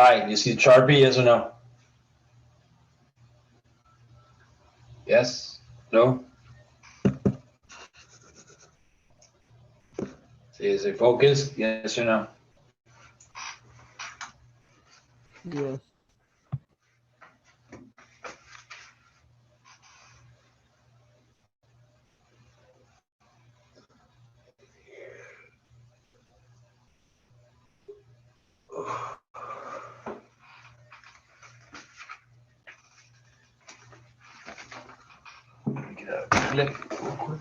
right, you see Sharpie, yes or no? Yes? No? See, is it focused? Yes or no? Yes. Get a clip real quick.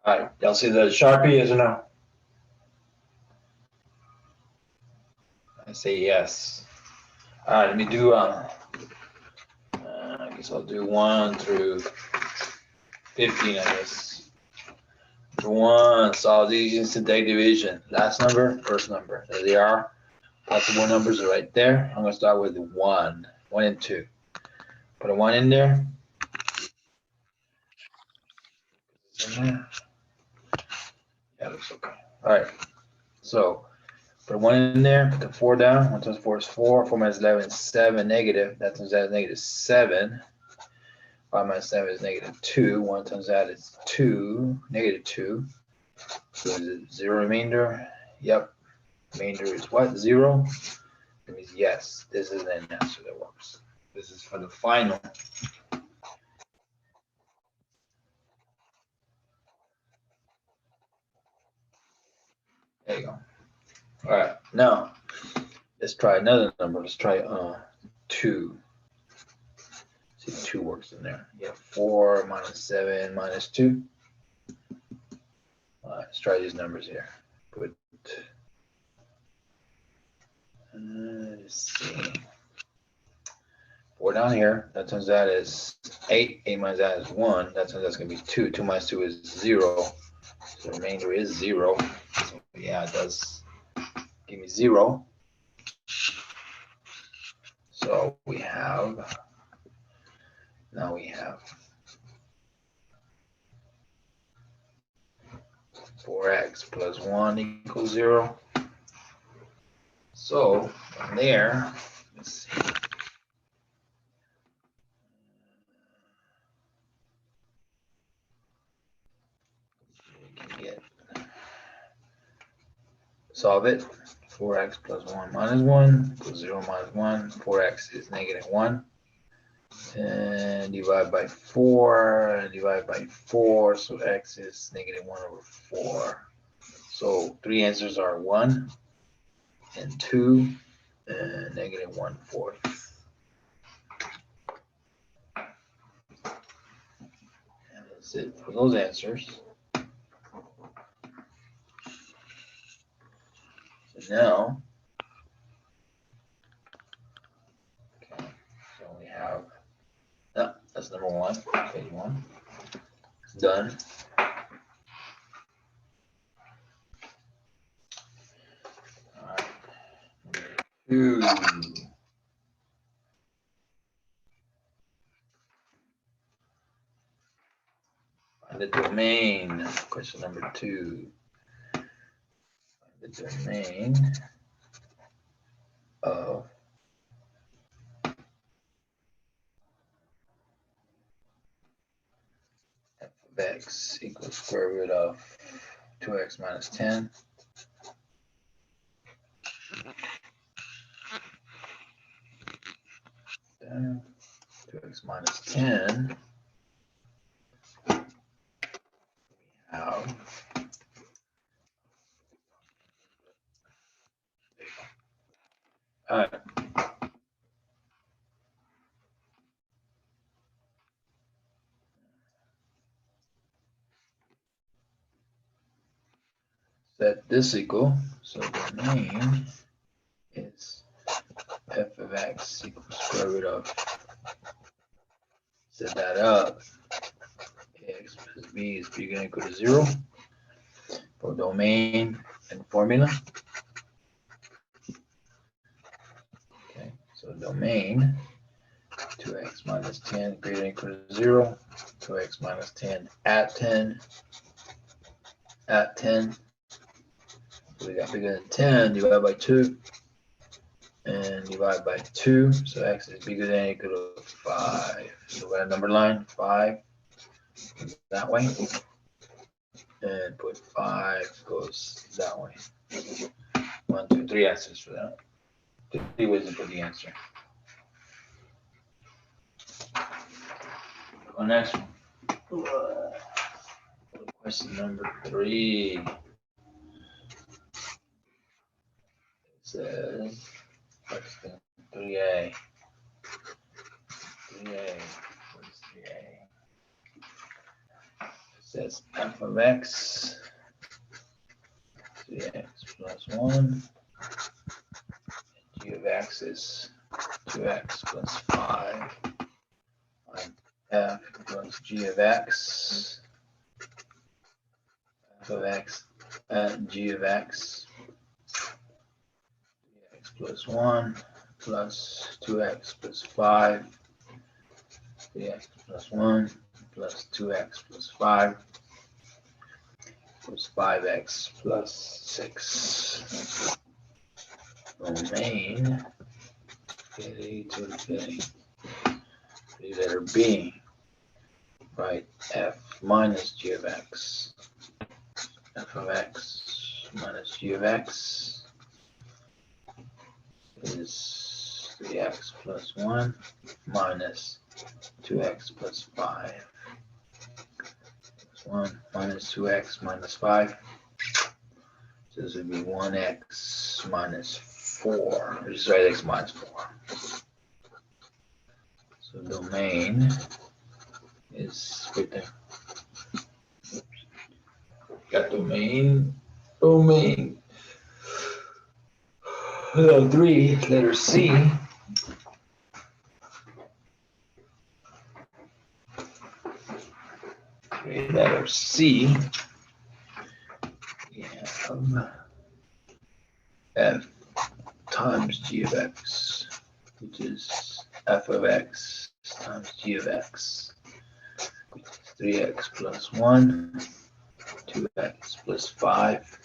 All right, y'all see the Sharpie, yes or no? I say yes. All right, let me do, I guess I'll do 1 through 15, I guess. 1, solve these instant division. Last number, first number. There they are. Possible numbers are right there. I'm going to start with 1. 1 and 2. Put a 1 in there. Yeah, looks okay. All right. So put a 1 in there. Put the 4 down. 1 times 4 is 4. 4 minus 11 is 7. Negative. That times that is negative 7. 5 minus 7 is negative 2. 1 times that is 2. Negative 2. So is it 0 remainder? Yep. Remainder is what? 0? That means yes. This is an answer that works. This is for the final. There you go. All right. Now, let's try another number. Let's try 2. See, 2 works in there. Yeah, 4 minus 7 minus 2. Let's try these numbers here. Put, let's see. 4 down here. That times that is 8. 8 minus that is 1. That times that's going to be 2. 2 minus 2 is 0. So the remainder is 0. So yeah, it does give me 0. So we have, now we have 4x plus 1 equals 0. So from there, let's see. Solve it. 4x plus 1 minus 1 equals 0 minus 1. 4x is negative 1. And divide by 4. Divide by 4. So x is negative 1 over 4. So 3 answers are 1 and 2 and negative 1/4. And that's it for those answers. So now, okay, so we have, oh, that's number 1, page 1. It's done. All right. Number 2. Find the domain. Question number 2. Find the domain of f of x equals square root of 2x minus 10. 2x minus 10. Have all right. Set this equal, so the domain is f of x equals square root of, set that up, x plus b is bigger than or equal to 0 for domain and formula. Okay, so domain 2x minus 10 greater than or equal to 0, 2x minus 10 at 10, so we got bigger than 10 divided by 2, and divide by 2, so x is bigger than or equal to 5. So we got a number line, 5, that way, and put 5 goes that way. 1, 2, 3 answers for that. 3 ways to put the answer. Go next one. Question number 3. It says, question 3A. 3A. What is 3A? It says f of x, 3x plus 1, g of x is 2x plus 5, and f plus g of x, f of x at g of x, 3x plus 1 plus 2x plus 5, 3x plus 1 plus 2x plus 5 plus 5x plus 6. Domain, get A to the letter B, write f minus g of x, f of x minus g of x is 3x plus 1 minus 2x plus 5 plus 1 minus 2x minus 5. So this would be 1x minus 4. Or just write x minus 4. So domain is right there. Got domain. 3, letter C. Letter C. We have f times g of x, which is f of x times g of x, which is 3x plus 1, 2x plus 5,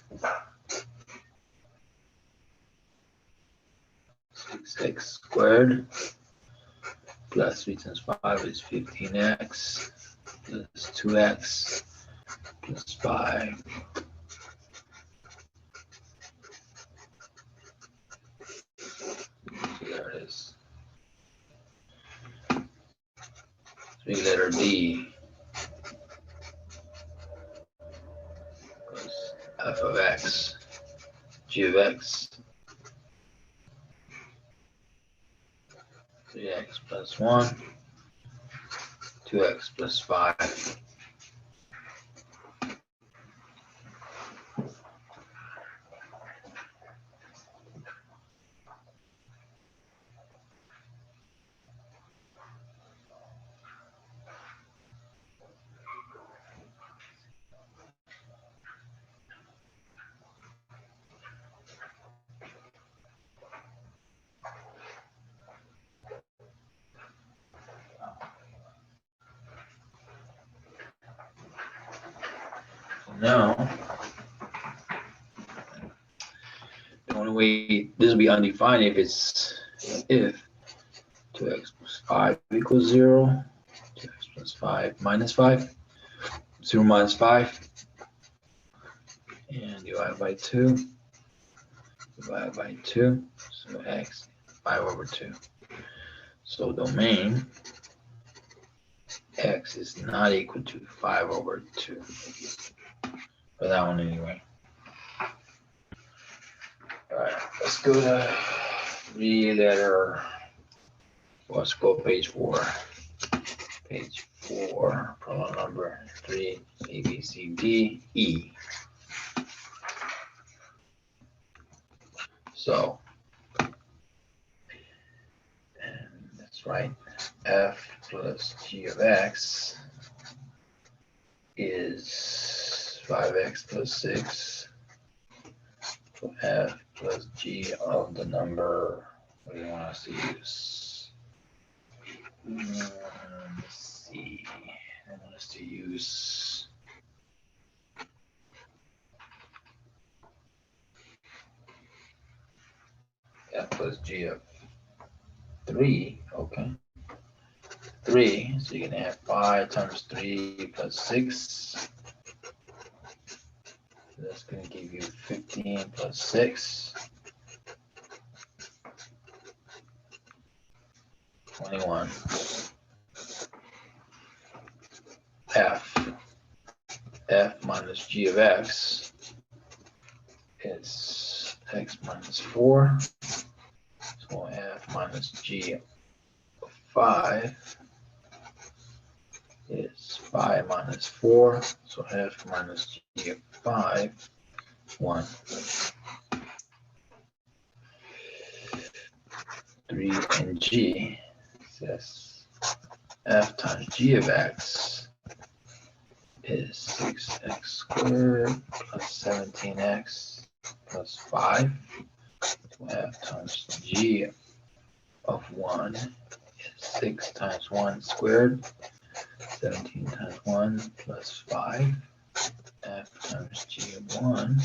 6x squared, plus 3 times 5 is 15x, plus 2x, plus 5. There it is. 3, letter D. F of x, g of x, 3x plus 1, 2x plus 5. Now, the only way this will be undefined if 2x plus 5 equals 0, 2x plus 5 minus 5, 0 minus 5, and divide by 2, so x 5 over 2. So domain x is not equal to 5/2. For that one anyway. All right, let's go to 3-letter. Let's go page 4. Page 4, problem number 3, A, B, C, D, E. So, and that's right, f plus g of x is 5x plus 6. So f plus g of the number, what do you want us to use? Let's see, I want us to use f plus g of 3, okay. 3, so you're gonna have 5 times 3 plus 6. So that's gonna give you 15 plus 6. 21. F minus g of x is x minus 4. So f minus g of 5 is 5 minus 4. So f minus g of 5, 1. 3 and g says f times g of x is 6x squared plus 17x plus 5. So f times g of 1 is 6 times 1 squared, 17 times 1 plus 5. F times g of 1,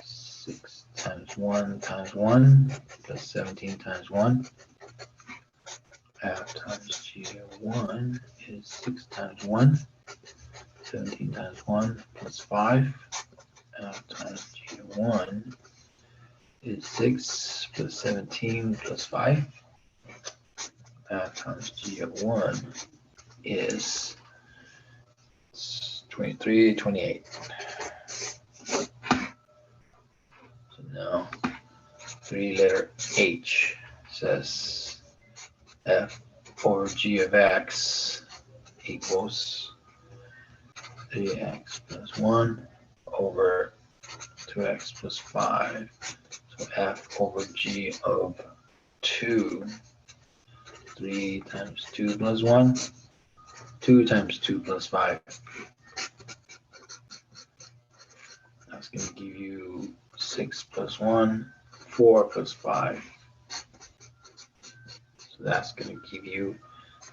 6 times 1 times 1 plus 17 times 1. F times g of 1 is 6 times 1, 17 times 1 plus 5. F times g of 1 is 6 plus 17 plus 5. F times g of 1 is 23, 28. So now 3-letter H says f over g of x equals 3x plus 1 over 2x plus 5. So f over g of 2, 3 times 2 plus 1, 2 times 2 plus 5. That's going to give you 6 plus 1, 4 plus 5. So that's going to give you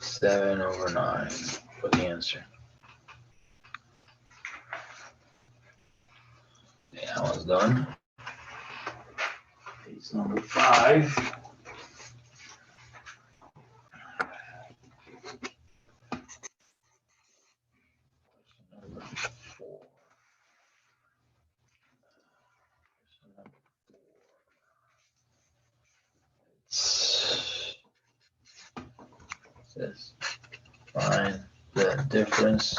7/9 for the answer. Yeah, that one's done. Page number 5. Question number 4. Question number 4. It says find the difference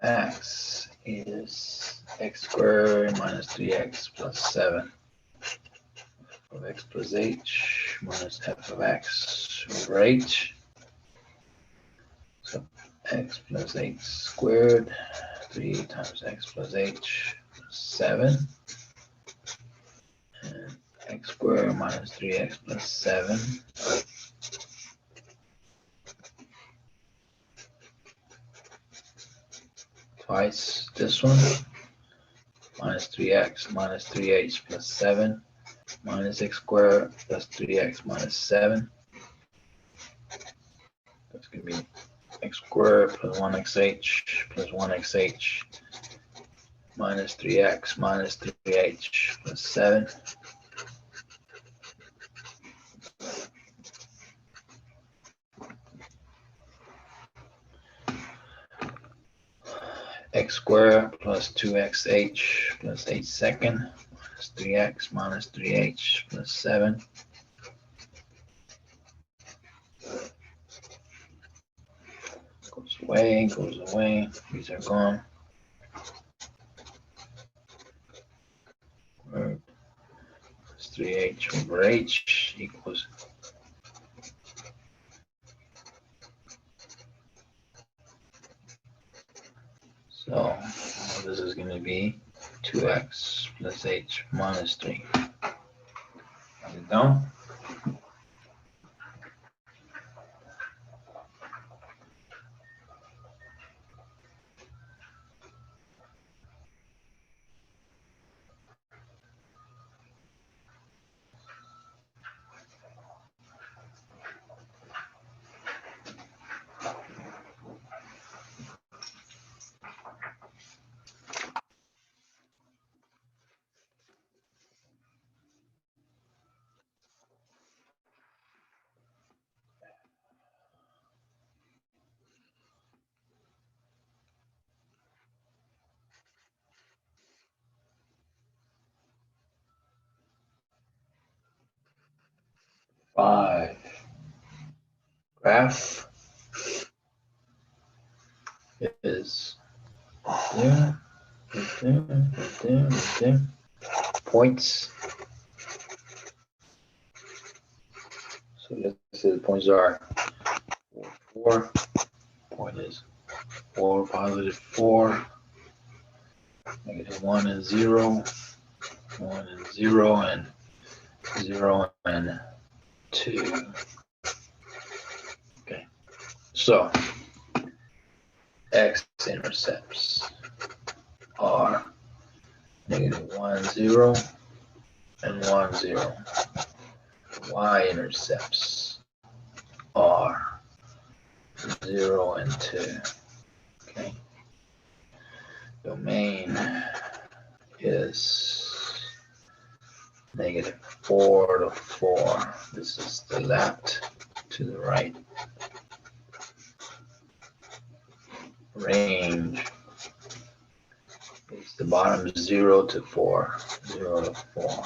x is x squared minus 3x plus 7 of x plus h minus f of x over h. So x plus h squared, 3 times x plus h plus 7. And x squared minus 3x plus 7. Twice this one. Minus 3x minus 3h plus 7. Minus x squared plus 3x minus 7. That's going to be x squared plus 1xh plus 1xh minus 3x minus 3h plus 7. x squared plus 2xh plus h second minus 3x minus 3h plus 7. Goes away, goes away. These are gone. Plus 3h over h equals so this is going to be 2x plus h minus 3. Write it down. Five. Graph is there, there. Points. So let's say the points are 4. Point is 4, positive 4, negative 1 and 0, 1 and 0, and 0 and 2. Okay. So x-intercepts are negative 1, 0, and 1, 0. Y-intercepts are 0 and 2. Okay. Domain is negative 4 to 4. This is the left to the right. Range is the bottom 0 to 4. 0 to 4.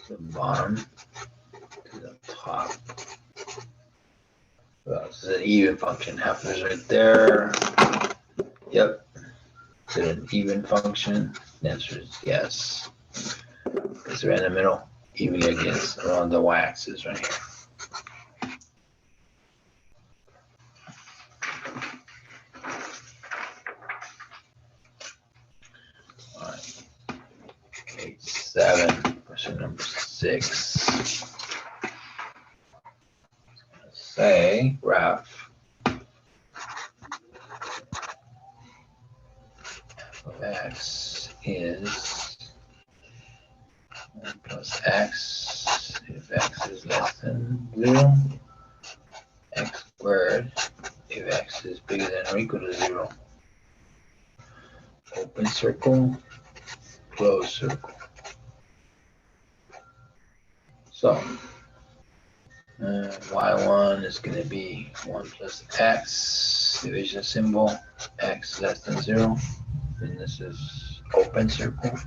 The bottom to the top. Well, this is an even function. Half is right there. Yep. Is it an even function? The answer is yes. Because right in the middle, even against around the y-axis right here. All right. Okay, 7. Question number 6. Say graph of x is 1 plus x if x is less than 0, x squared if x is bigger than or equal to 0. Open circle, closed circle. So y1 is going to be 1 plus x, division symbol, x less than 0. And this is open circle.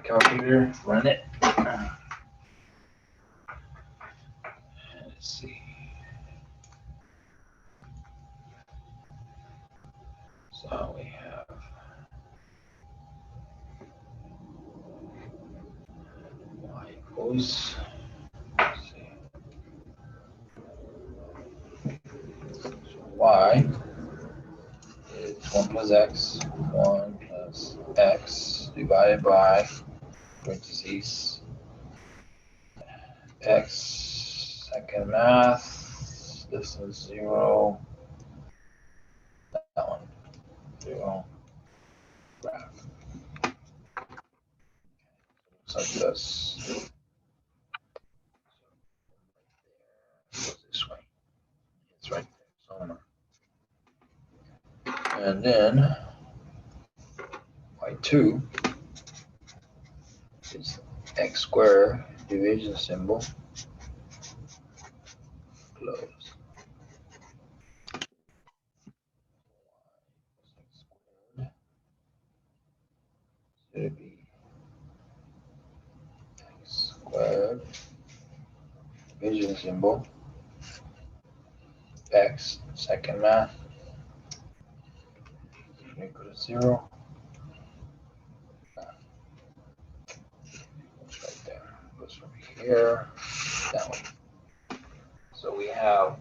Calculator, run it. Let's see. So we have y equals, let's see. So y is 1 plus x, 1 plus x divided by parentheses x second math, this is 0, that one, 0, graph. Looks like this. Goes this way. It's right there somewhere. And then y2 is x squared division symbol, close. It'll be x squared, division symbol, x, second math, equal to 0. It's right there. Goes from here that way. So we have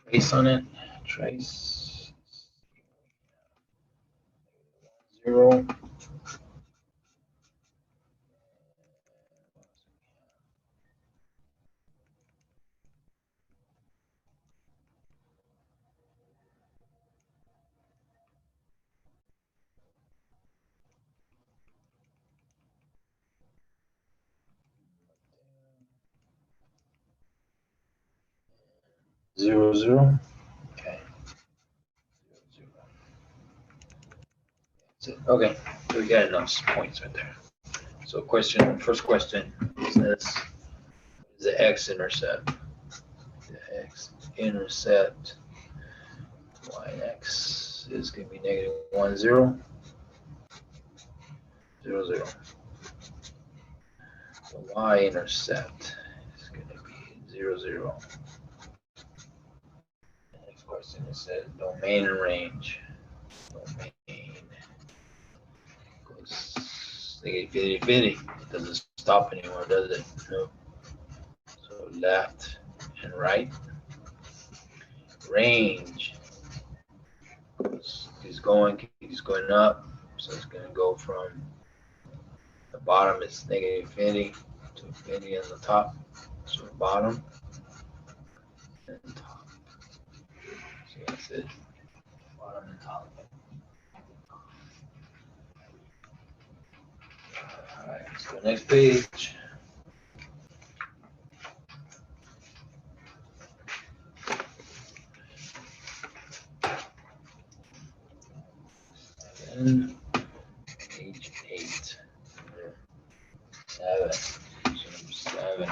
trace on it. Trace 0. Zero, zero. Okay. 0, 0. That's it. Okay. So we got enough points right there. So first question says, what is the x-intercept? The x-intercept y and x is going to be negative 1, 0, 0, 0. The y-intercept is going to be 0, 0. The next question is says domain and range. Domain goes negative infinity. It doesn't stop anymore, does it? No. So left and right. Range keeps going up. So it's going to go from the bottom is negative infinity to infinity on the top. So the bottom and the top. So that's it. Bottom and top. All right, let's go next page. And page 8. 7. So number 7.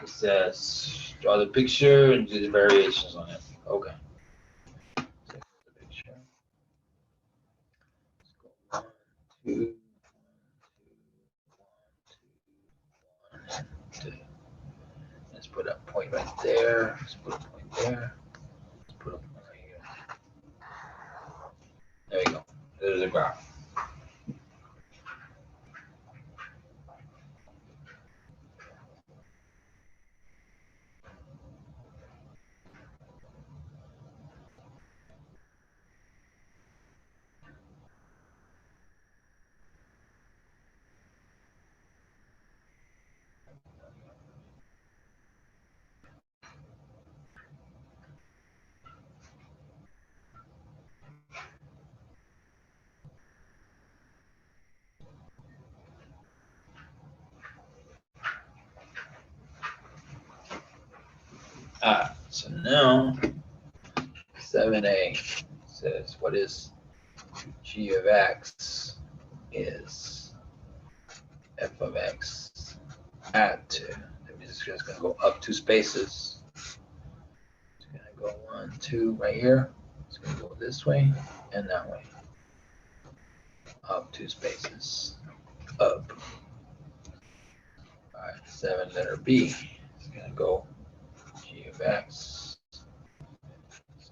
It says draw the picture and do the variations on it. Okay. Take the picture. Let's go 1, 2, 1, 2, 1, 2. Let's put a point right there. Let's put a point there. Let's put a point right here. There you go. There's a graph. So now 7a says what is g of x is f of x add to. That means it's just going to go up 2 spaces. It's going to go 1, 2 right here. It's going to go this way and that way. Up 2 spaces. Up. All right, 7 letter B. It's going to go g of x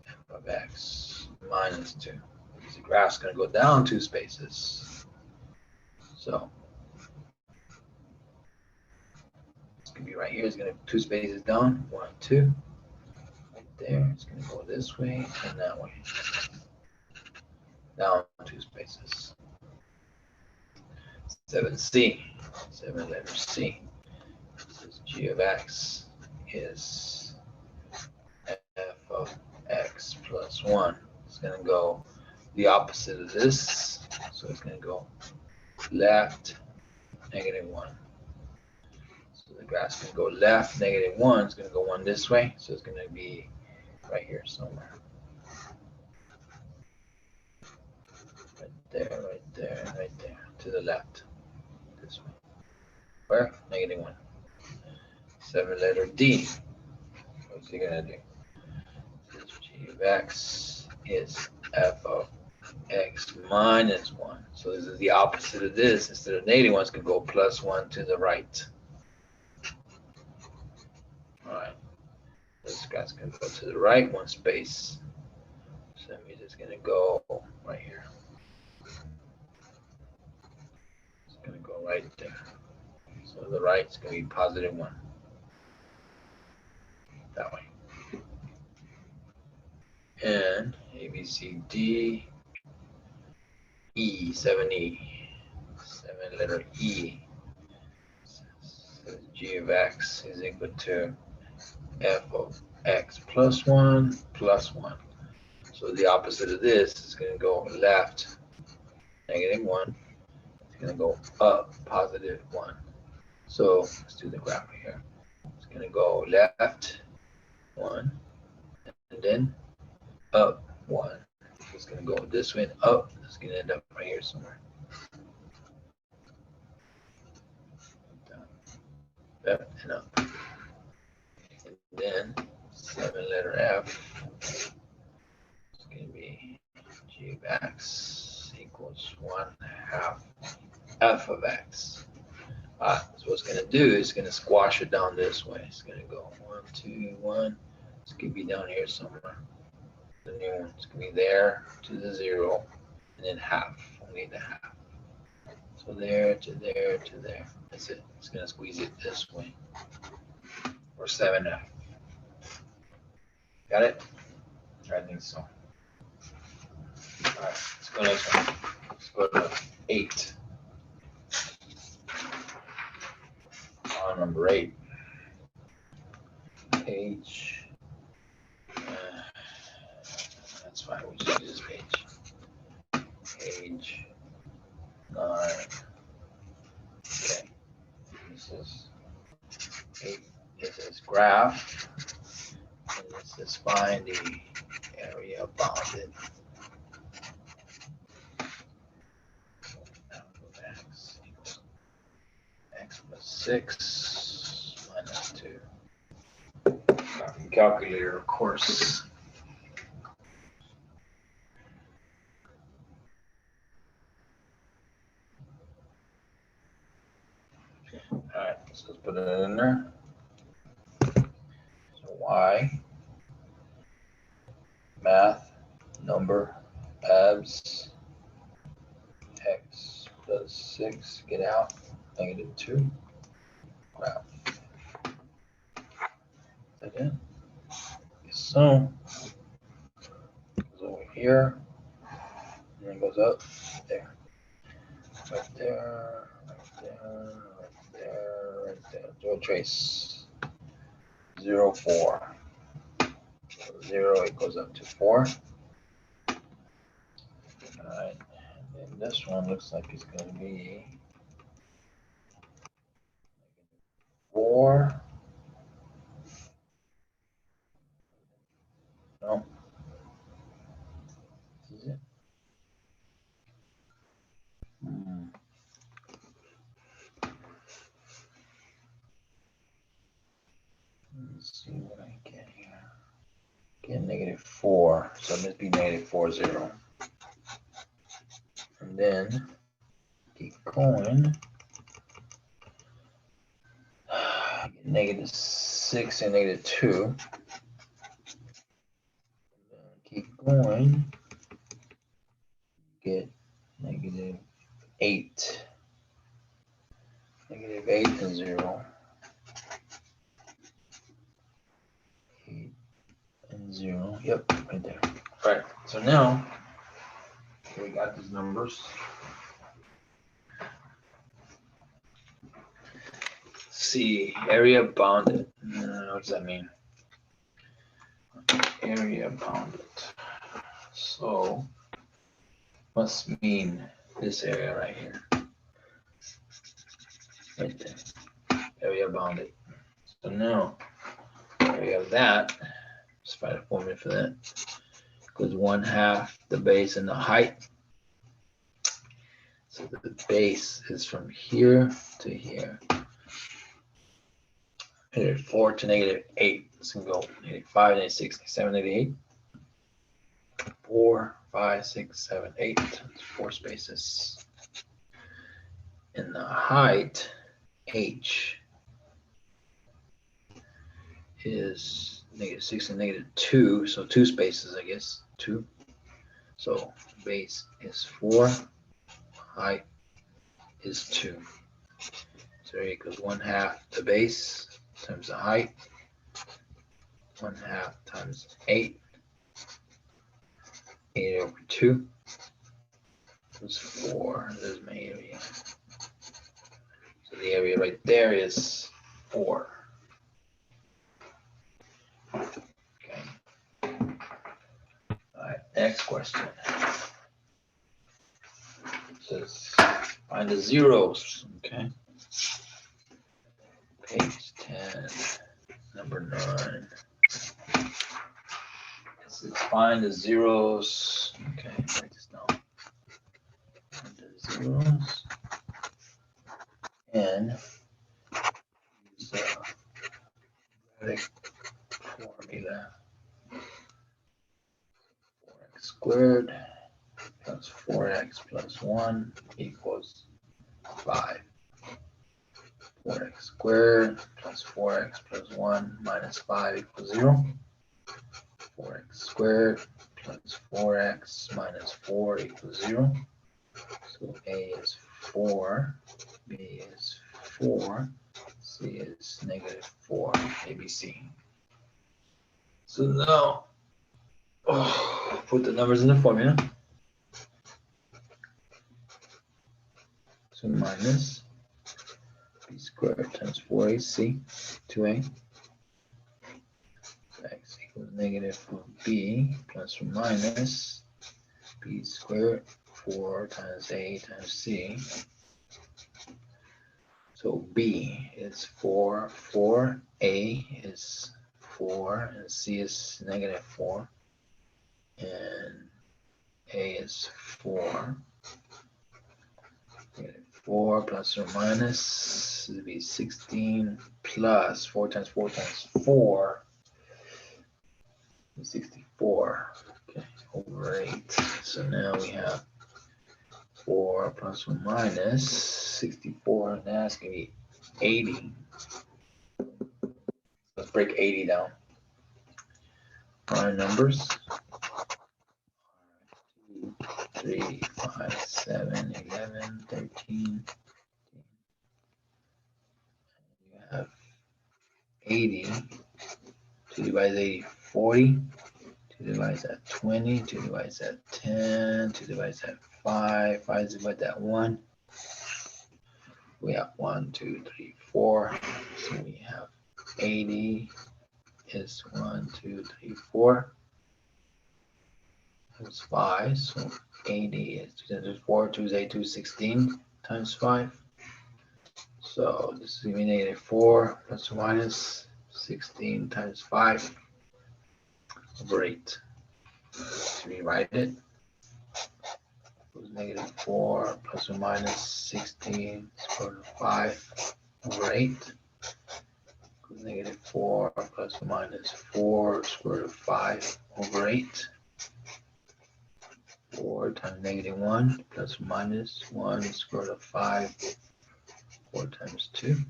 f of x minus 2. Because the graph's going to go down 2 spaces. So it's going to be right here. It's going to 2 spaces down. 1, 2. Right there. It's going to go this way and that way. Down 2 spaces. 7c. 7 letter C. This g of x is f of x plus 1. It's going to go the opposite of this. So it's going to go left, negative 1. So the graph's going to go left, negative 1. It's going to go 1 this way. So it's going to be right here somewhere. Right there, right there, right there. To the left. This way. Where? Negative 1. 7 letter D. What's he going to do? This g of x is f of x minus 1. So this is the opposite of this. Instead of negative 1, it's going to go plus 1 to the right. All right. This guy's going to go to the right one space. So that means it's going to go right here. It's going to go right there. So the right is going to be positive 1. That way. And A, B, C, D, E, 7E. 7 letter E. So G of x is equal to f of x plus 1 plus 1. So the opposite of this is going to go left, negative 1. It's going to go up, positive 1. So let's do the graph right here. It's going to go left 1 and then up 1. It's going to go this way and up. It's going to end up right here somewhere. Up and up. And then 7 letter F is going to be G of x equals 1/2 f of x. So what it's going to do is going to squash it down this way. It's going to go 1, 2, 1. It's going to be down here somewhere. The new one. It's going to be there to the 0 and then half. Only the half. So there to there to there. That's it. It's going to squeeze it this way. Or 7f. Got it? I think so. All right, let's go next one. Let's go to 8. Number 8. Page. That's fine. We'll just use this page. Page 9. Okay. This is 8. This is graph. And this is find the area bounded. X plus 6 minus 2. Calculator, of course. All right, let's just put it in there. So y, math, number, abs, x plus 6, get out, negative 2, graph. Is that it? Yes, so goes over here, and then goes up there. Right there, right there, right there, right there. Draw trace. 0, 4. So 0, it goes up to 4. All right, and then this one looks like it's going to be 4. No. This is it. Let's see what I get here. Get negative 4. So it must be negative 4, 0. And then keep going. Get negative 6 and negative 2. Keep going. Get negative 8. Negative 8 and 0. 8 and 0. Yep, right there. All right, so now we got these numbers. See, area bounded. What does that mean? Area bounded. So must mean this area right here. Right there. Area bounded. So now area of that, let's find a formula for that. Goes 1/2 the base and the height. So the base is from here to here. Negative 4 to negative 8. It's going to go negative 5, negative 6, negative 7, negative 8. 4, 5, 6, 7, 8. That's 4 spaces. And the height, h, is -6 and -2. So 2 spaces, I guess. 2. So base is 4. Height is 2. So there equals 1/2 the base times the height. 1/2 times 8. 8 over 2 is 4. There's my area. So the area right there is 4. Okay. All right, next question. It says find the zeros. Okay. Page 10, number 9. It says find the zeros. Okay, write this down. Find the zeros. And use the quadratic formula. 4x squared plus 4x plus 1 equals 5. 4x squared plus 4x plus 1 minus 5 equals 0. 4x squared plus 4x minus 4 equals 0. So A is 4, B is 4, C is -4, ABC. So now, put the numbers in the formula. So minus B squared times 4AC, 2A. X equals -4B plus or minus B squared 4 times A times C. So B is 4, 4, A is 4, and C is -4, and A is 4. -4 plus or minus, it would be 16 plus 4 times 4 times 4, 64. Okay, over 8. So now we have 4 plus or minus 64, and that's going to be 80. Let's break 80 down. Our numbers 2, 3, 5, 7, 11, 13. You have 80. 2 divides 80, 40. 2 divides that 20. 2 divides that 10. 2 divides that 5. 5 divides that 1. We have 1, 2, 3, 4. So we have 80 is 1, 2, 3, 4. It's 5. So 80 is 2 times 4. 2 is 8, 2 is 16 times 5. So this is going to be -4 plus or minus 16 times 5 over 8. Let's rewrite it. -4 plus or minus 16 square root of 5 over 8. -4 plus or minus 4 square root of 5 over 8. 4 times -1 plus or minus 1 square root of 5. 4 times 2.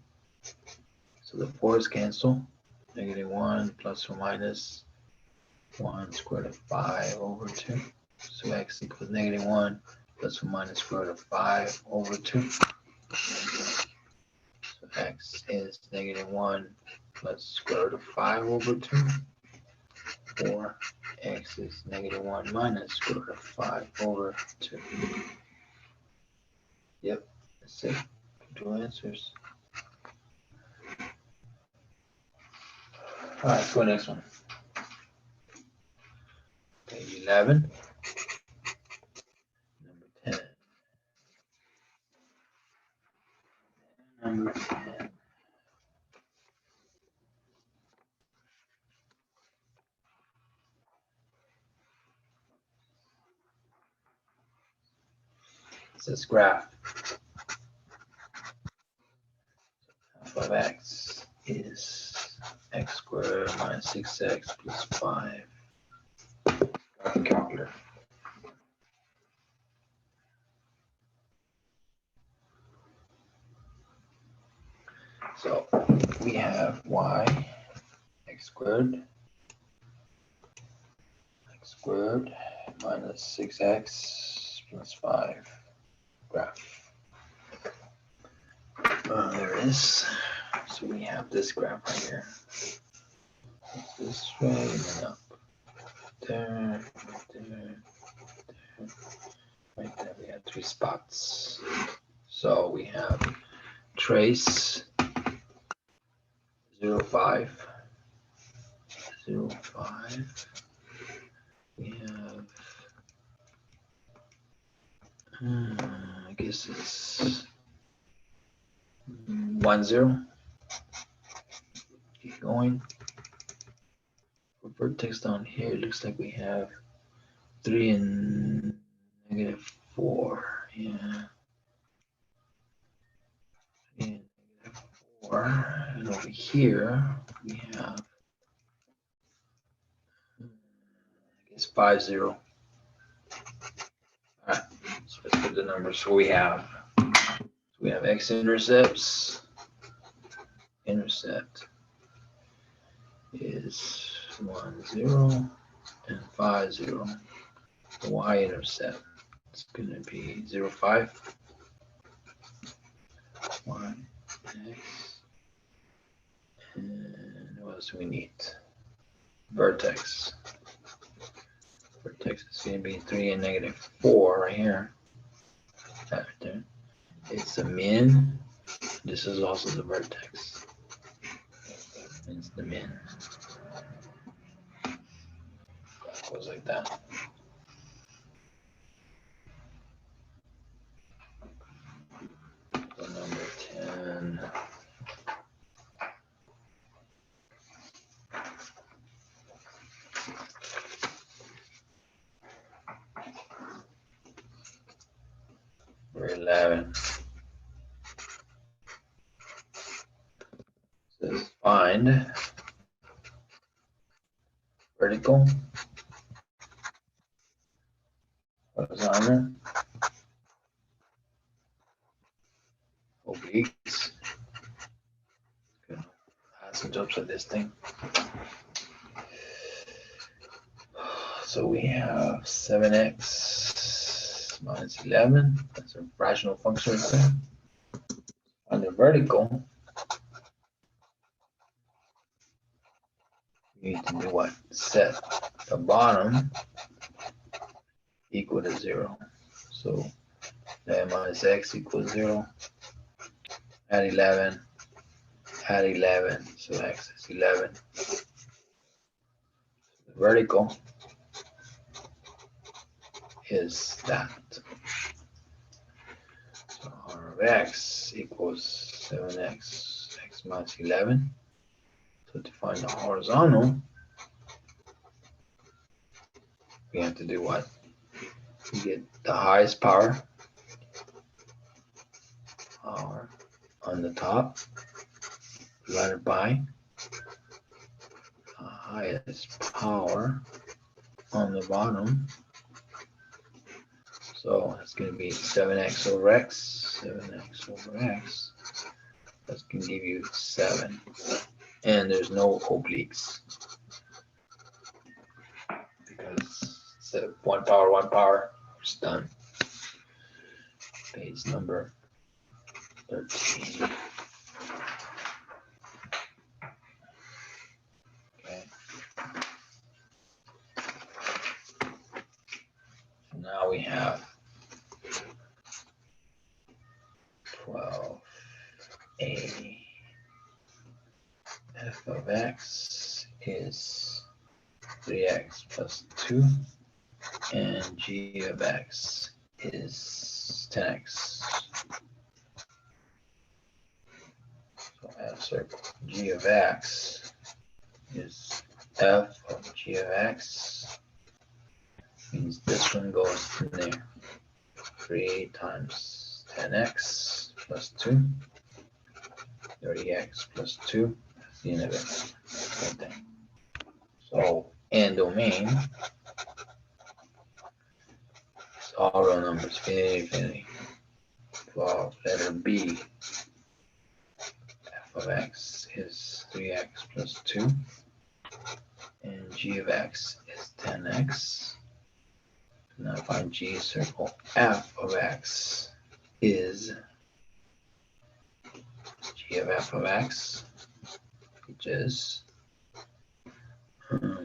So the 4's cancel. -1 plus or minus 1 square root of 5 over 2. So x equals -1 plus or minus square root of 5 over 2. So x is -1 plus square root of 5 over 2. Or x is -1 minus square root of 5 over 2. Yep, that's it. 2 answers. All right, let's go next one. Page 11. Number 10. Number 10. It says graph f of x is x squared minus 6x plus 5. Calculator. So we have y x squared minus 6x plus 5 graph. There it is. So we have this graph right here. This way and then up. There, right there. We have 3 spots. So we have trace 0, 5. 0, 5. We have, I guess it's 1, 0. Keep going. For vertex down here, it looks like we have 3 and negative 4. Yeah. 3 and negative 4. And over here, we have, I guess 5, 0. All right, so let's put the numbers. So we have x-intercepts. Intercept is 1, 0 and 5, 0. The y-intercept is going to be 0, 5. 1, x. And what else do we need? Vertex. Vertex is going to be 3 and negative 4 right here. That right there. It's the min. This is also the vertex. It's the min. That goes like that. So number 10. Number 11. Says find vertical, horizontal, obliques. Gonna add some jumps at this thing. So we have 7x minus 11. That's a rational function right there. On the vertical, we need to do what? Set the bottom equal to 0. So 11 minus x equals 0. Add 11. Add 11. So x is 11. The vertical is that. So r of x equals 7x, x minus 11. So to find the horizontal, we have to do what? We get the highest power on the top divided by the highest power on the bottom. So it's going to be 7x over x. 7x over x. That's going to give you 7. And there's no obliques. Because instead of 1 power, it's done. Page number 13. Okay. So now we have 12a. F of x is 3x plus 2, and g of x is 10x. So add a circle. G of x is f of g of x. Means this one goes in there. 3 times 10x plus 2. 30x plus 2. That's the end of it. Right there. So, and domain. It's all real numbers. Infinity. 12, letter B. F of x is 3x plus 2, and g of x is 10x. Now find g, circle f of x is g of f of x, which is,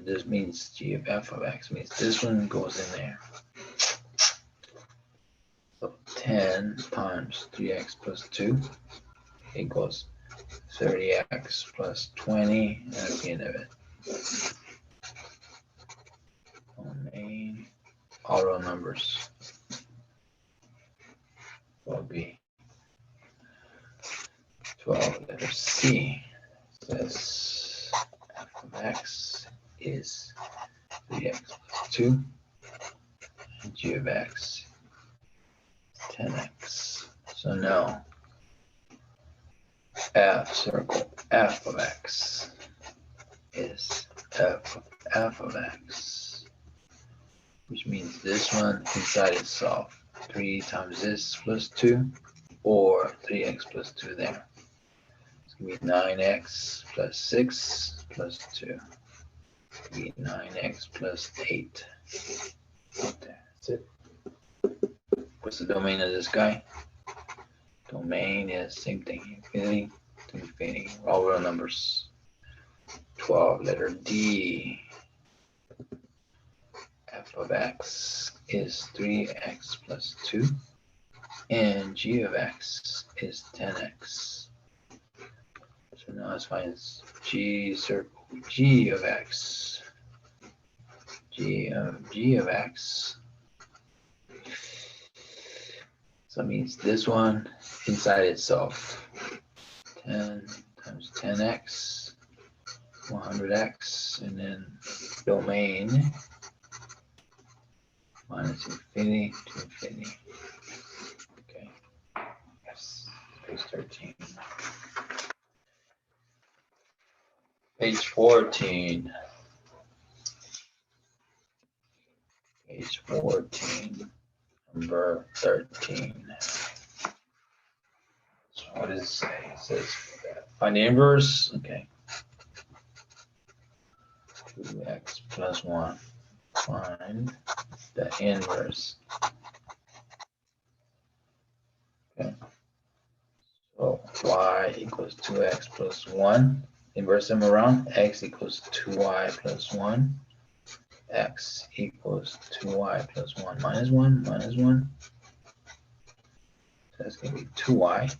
this means g of f of x means this one goes in there. So 10 times 3x plus 2 equals 30x plus 20, and that's the end of it. Main, all real numbers will be 12, letter C says f of x is 3x plus 2, and g of x 10x. So now f, circle f of x is f of x, which means this one inside itself, 3 times this plus 2, or 3x plus 2 there. It's going to be 9x plus 6 plus 2. It's going to be 9x plus 8. That's it. What's the domain of this guy? Domain is same thing, infinity to infinity, all real numbers. 12, letter D. F of x is 3x plus 2, and g of x is 10x. So now let's find g, circle g of x. G of x. So it means this one inside itself. 10 times 10x, 100x, and then domain minus infinity to infinity. Okay. Yes. Page 13. Page 14. Page 14. Number 13. So what does it say? It says find the inverse. Okay. 2x plus 1. Find the inverse. Okay. So y equals 2x plus 1. Inverse them around. X equals 2y plus 1. X equals 2y plus 1 minus 1 minus 1. So that's going to be 2y.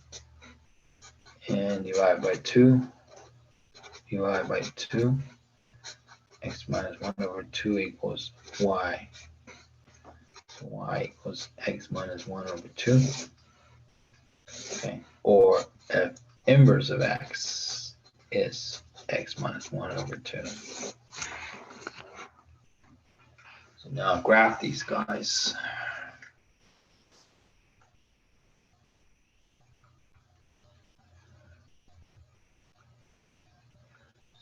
And divide by 2. Divide by 2. X minus 1 over 2 equals y. So y equals x minus 1 over 2. Okay. Or f inverse of x is x minus 1 over 2. So now graph these guys.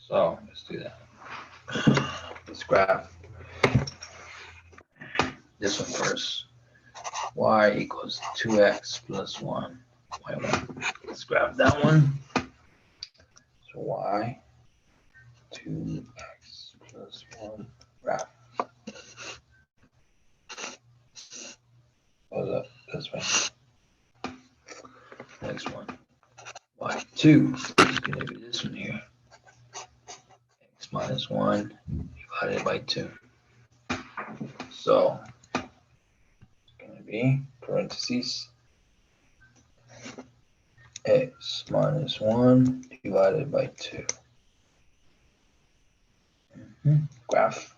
So let's do that. Let's graph this one first. Y equals 2x plus 1. Y1. Let's graph that one. So y 2x plus 1 graph. Goes up this way. Next one. Y2 is going to be this one here. X minus 1 divided by 2. So it's going to be parentheses x minus 1 divided by 2. Graph.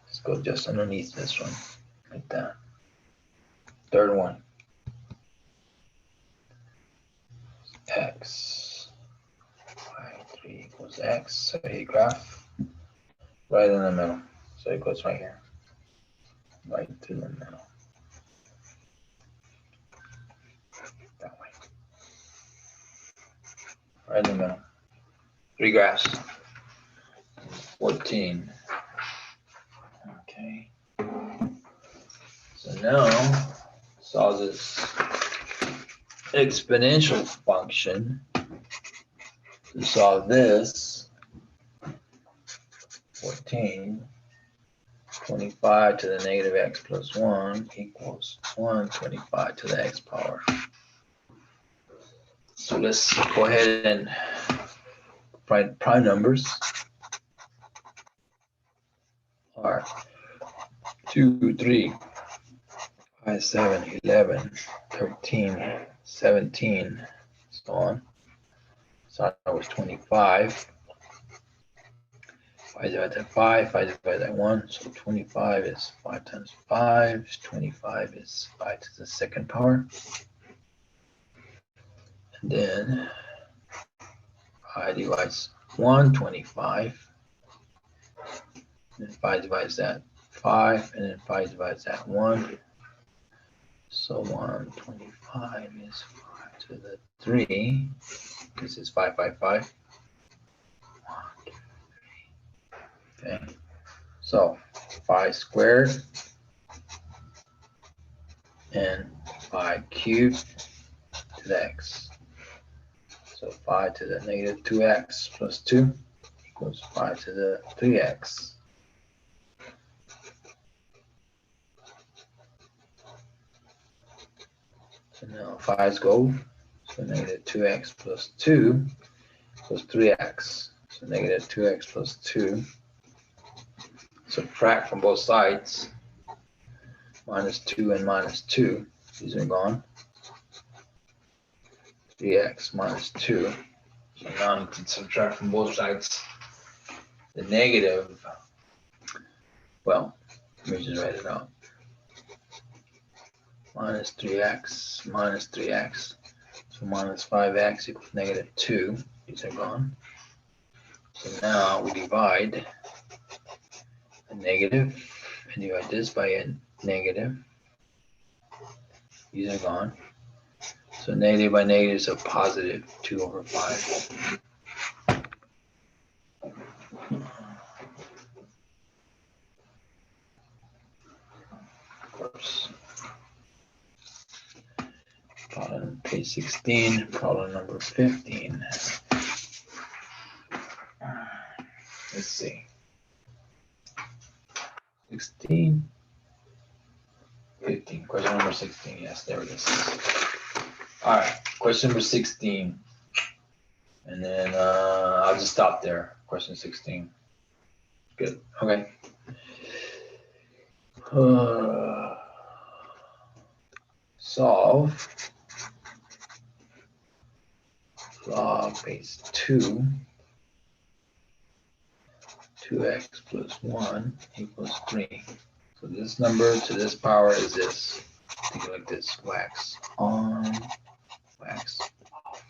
Let's go just underneath this one, like that. Third one. X. Y3 equals x. So you graph right in the middle. So it goes right here. Right to the middle. That way. Right in the middle. 3 graphs. 14. Okay. So now solve this exponential function To solve this, 14, 25 to the negative x plus 1 equals 125 to the x power. So let's go ahead and write prime numbers. Are 2, 3, 5, 7, 11, 13, 17, so on. So that was 25. 5 divided by 5, 5 divided by 1, so 25 is 5 times 5, 25 is 5 to the second power. And then 5 divides 125, and then 5 divides that 5, and then 5 divides that 1. So 125 is 5 to the 3, because it's 5, 5, 5. 1, 2, 3. Okay, so 5 squared and 5 cubed to the x. So 5 to the negative 2x plus 2 equals 5 to the 3x. So now 5's go. So negative 2x plus 2 equals 3x. So negative 2x plus 2. Subtract from both sides. Minus 2 and minus 2. These are gone. 3x minus 2. So now you can subtract from both sides the negative. Well, let me just write it out. Minus 3x minus 3x. So minus 5x equals negative 2. These are gone. So now we divide a negative and divide this by a negative. These are gone. So negative by negative is a positive 2 over 5. Of course. Problem page 16, problem number 15. Let's see. 16, 15, question number 16, yes, there it is. All right, question number 16. And then I'll just stop there, question 16. Good, okay. Solve log base 2, 2x plus 1 equals 3. So this number to this power is this. Think like this, wax on, wax off.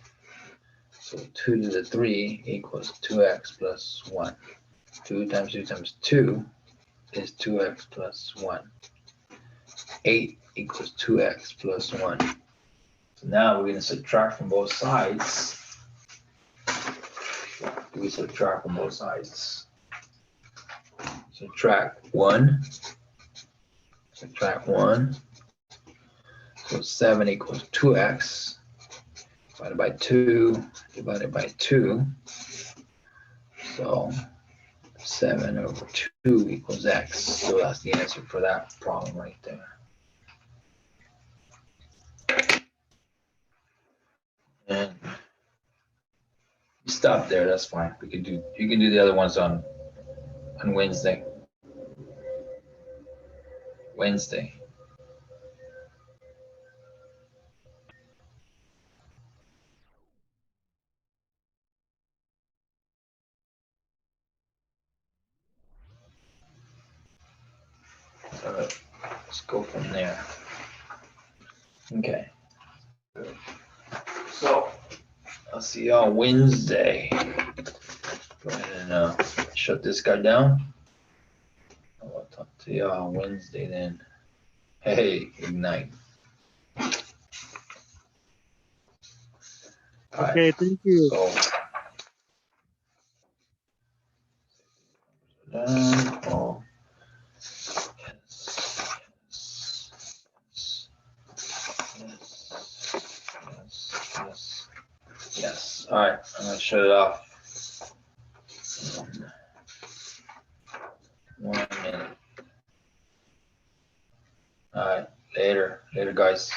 So 2 to the 3 equals 2x plus 1. 2 times 2 times 2 is 2x plus 1. 8 equals 2x plus 1. So now we're going to subtract from both sides. We subtract from both sides. Subtract 1. Subtract 1. So 7 equals 2x. Divided by 2. Divided by 2. So 7 over 2 equals x. So that's the answer for that problem right there. And stop there, that's fine. You can do the other ones on Wednesday. Wednesday. All right, let's go from there. Okay. So I'll see y'all Wednesday. Go ahead and shut this guy down. I'll talk to y'all Wednesday then. Hey, ignite. All Okay, right. thank you. So oh, yes. Yes. All right. I'm gonna shut it off. 1 minute. All right. Later. Later, guys.